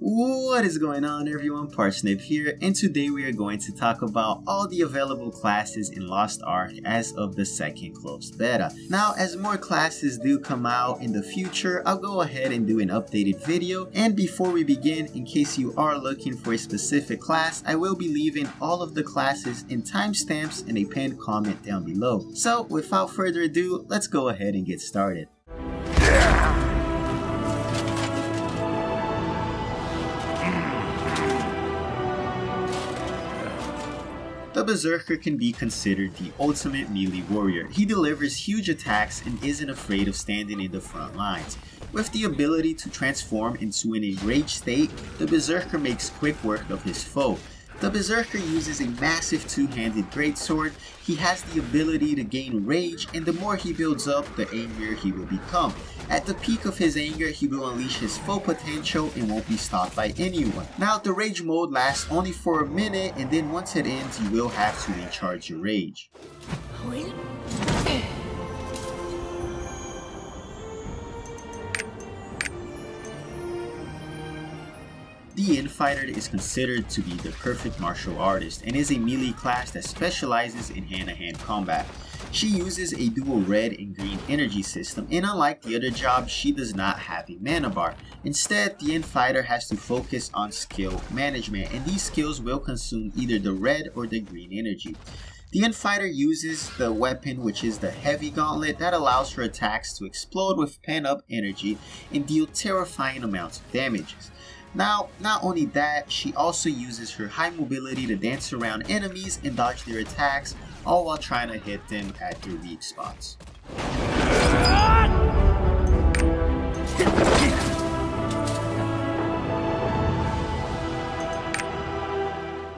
What is going on everyone, Parsnip here, and today we are going to talk about all the available classes in Lost Ark as of the second closed beta. Now, as more classes do come out in the future, I'll go ahead and do an updated video, and before we begin, in case you are looking for a specific class, I will be leaving all of the classes and timestamps in a pinned comment down below. So without further ado, let's go ahead and get started. The Berserker can be considered the ultimate melee warrior. He delivers huge attacks and isn't afraid of standing in the front lines. With the ability to transform into an enraged state, the Berserker makes quick work of his foe. The Berserker uses a massive two-handed greatsword. He has the ability to gain rage, and the more he builds up, the angrier he will become. At the peak of his anger, he will unleash his full potential and won't be stopped by anyone. Now, the rage mode lasts only for a minute, and then once it ends, you will have to recharge your rage. The Infighter is considered to be the perfect martial artist and is a melee class that specializes in hand-to-hand combat. She uses a dual red and green energy system, and unlike the other jobs, she does not have a mana bar. Instead, the Infighter has to focus on skill management, and these skills will consume either the red or the green energy. The Infighter uses the weapon, which is the Heavy Gauntlet, that allows her attacks to explode with pent-up energy and deal terrifying amounts of damages. Now, not only that, she also uses her high mobility to dance around enemies and dodge their attacks, all while trying to hit them at their weak spots.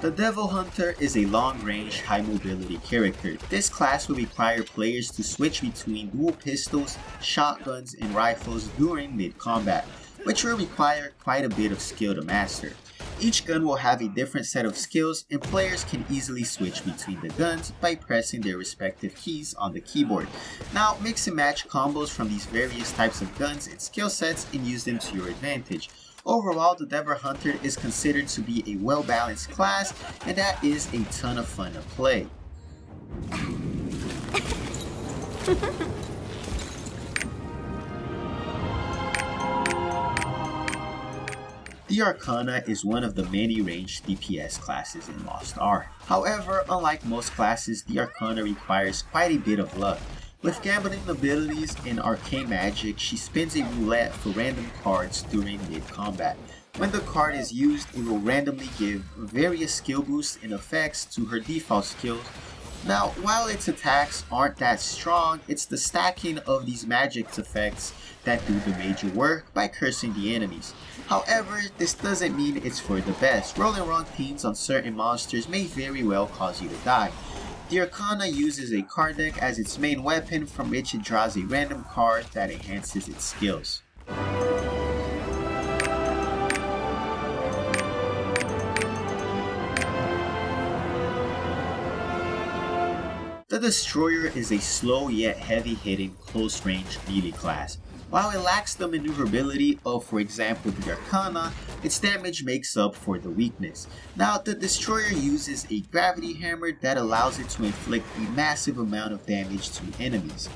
The Devil Hunter is a long-range, high-mobility character. This class will require players to switch between dual pistols, shotguns, and rifles during mid-combat, which will require quite a bit of skill to master. Each gun will have a different set of skills, and players can easily switch between the guns by pressing their respective keys on the keyboard. Now, mix and match combos from these various types of guns and skill sets and use them to your advantage. Overall, the Devil Hunter is considered to be a well-balanced class, and that is a ton of fun to play. The Arcana is one of the many ranged DPS classes in Lost Ark. However, unlike most classes, the Arcana requires quite a bit of luck. With gambling abilities and arcane magic, she spins a roulette for random cards during mid-combat. When the card is used, it will randomly give various skill boosts and effects to her default skills. Now, while its attacks aren't that strong, it's the stacking of these magic effects that do the major work by cursing the enemies. However, this doesn't mean it's for the best. Rolling wrong pings on certain monsters may very well cause you to die. The Arcana uses a card deck as its main weapon, from which it draws a random card that enhances its skills. The Destroyer is a slow yet heavy-hitting close-range melee class. While it lacks the maneuverability of, for example, the Arcana, its damage makes up for the weakness. Now, the Destroyer uses a gravity hammer that allows it to inflict a massive amount of damage to enemies.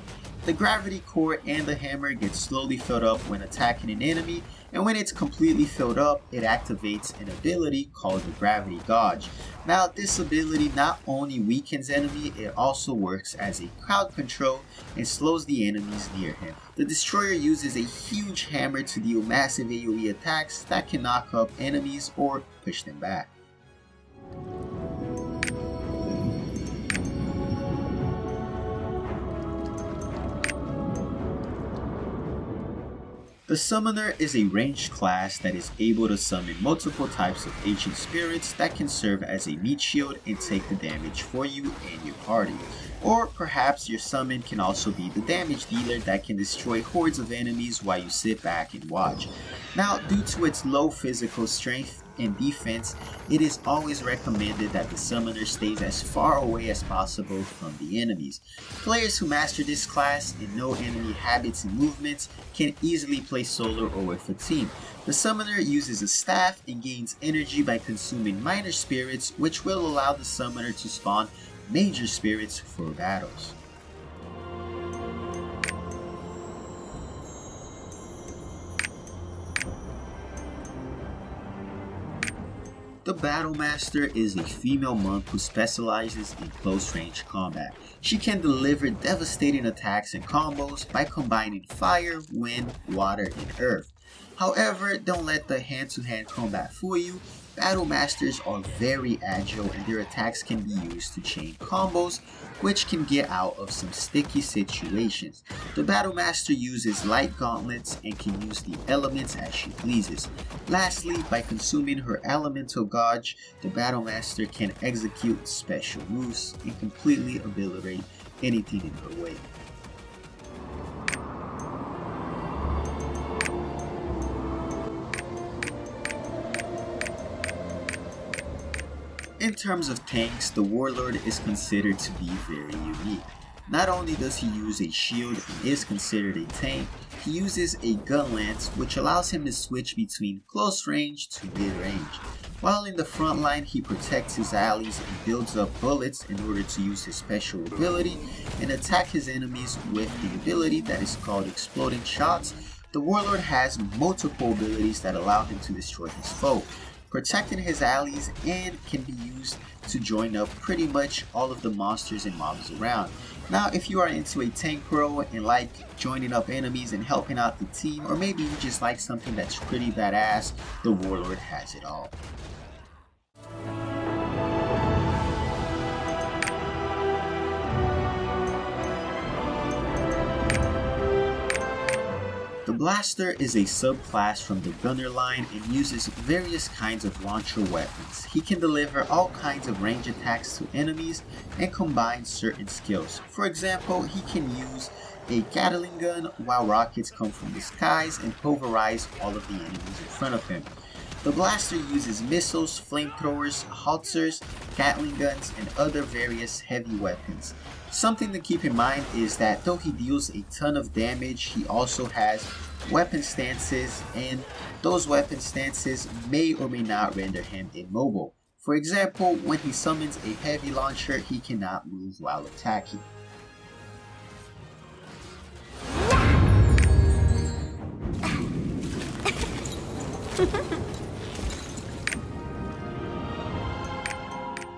The gravity core and the hammer get slowly filled up when attacking an enemy, and when it's completely filled up, it activates an ability called the Gravity Gauge. Now, this ability not only weakens enemy, it also works as a crowd control and slows the enemies near him. The Destroyer uses a huge hammer to deal massive AoE attacks that can knock up enemies or push them back. The Summoner is a ranged class that is able to summon multiple types of ancient spirits that can serve as a meat shield and take the damage for you and your party. Or perhaps your summon can also be the damage dealer that can destroy hordes of enemies while you sit back and watch. Now, due to its low physical strength, and defense, it is always recommended that the summoner stays as far away as possible from the enemies. Players who master this class and know enemy habits and movements can easily play solo or with a team. The summoner uses a staff and gains energy by consuming minor spirits, which will allow the summoner to spawn major spirits for battles. The Battle Master is a female monk who specializes in close range combat. She can deliver devastating attacks and combos by combining fire, wind, water, and earth. However, don't let the hand-to-hand combat fool you. Battle Masters are very agile and their attacks can be used to chain combos, which can get out of some sticky situations. The Battle Master uses light gauntlets and can use the elements as she pleases. Lastly, by consuming her elemental gauge, the Battle Master can execute special moves and completely obliterate anything in her way. In terms of tanks, the Warlord is considered to be very unique. Not only does he use a shield and is considered a tank, he uses a gun lance which allows him to switch between close range to mid range. While in the front line, he protects his allies and builds up bullets in order to use his special ability and attack his enemies with the ability that is called exploding shots. The Warlord has multiple abilities that allow him to destroy his foe, protecting his allies, and can be used to join up pretty much all of the monsters and mobs around. Now, if you are into a tank pro and like joining up enemies and helping out the team, or maybe you just like something that's pretty badass, the Warlord has it all. The Blaster is a subclass from the Gunner line and uses various kinds of launcher weapons. He can deliver all kinds of range attacks to enemies and combine certain skills. For example, he can use a Gatling gun while rockets come from the skies and pulverize all of the enemies in front of him. The Blaster uses missiles, flamethrowers, howitzers, Gatling guns, and other various heavy weapons. Something to keep in mind is that though he deals a ton of damage, he also has weapon stances, and those weapon stances may or may not render him immobile. For example, when he summons a heavy launcher, he cannot move while attacking.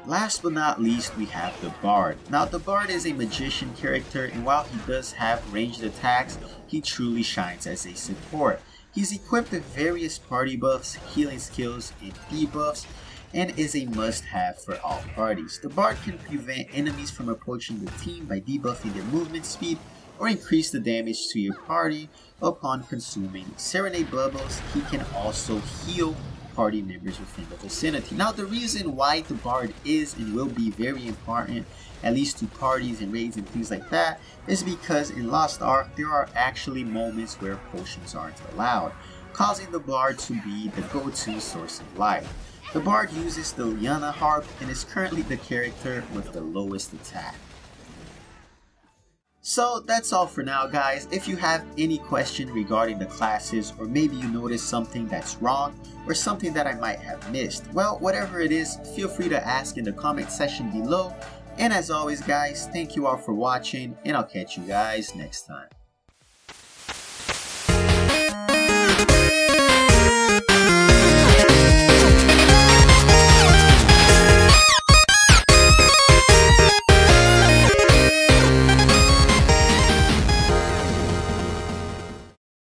Last but not least, we have the Bard. Now, the Bard is a magician character, and while he does have ranged attacks, he truly shines as a support. He's equipped with various party buffs, healing skills, and debuffs, and is a must-have for all parties. The Bard can prevent enemies from approaching the team by debuffing their movement speed, or increase the damage to your party upon consuming Serenade Bubbles. He can also heal party members within the vicinity. Now, the reason why the Bard is and will be very important, at least to parties and raids and things like that, is because in Lost Ark there are actually moments where potions aren't allowed, causing the Bard to be the go-to source of life. The Bard uses the Liana Harp and is currently the character with the lowest attack. So that's all for now, guys. If you have any question regarding the classes, or maybe you noticed something that's wrong or something that I might have missed, well, whatever it is, feel free to ask in the comment section below. And as always, guys, thank you all for watching, and I'll catch you guys next time.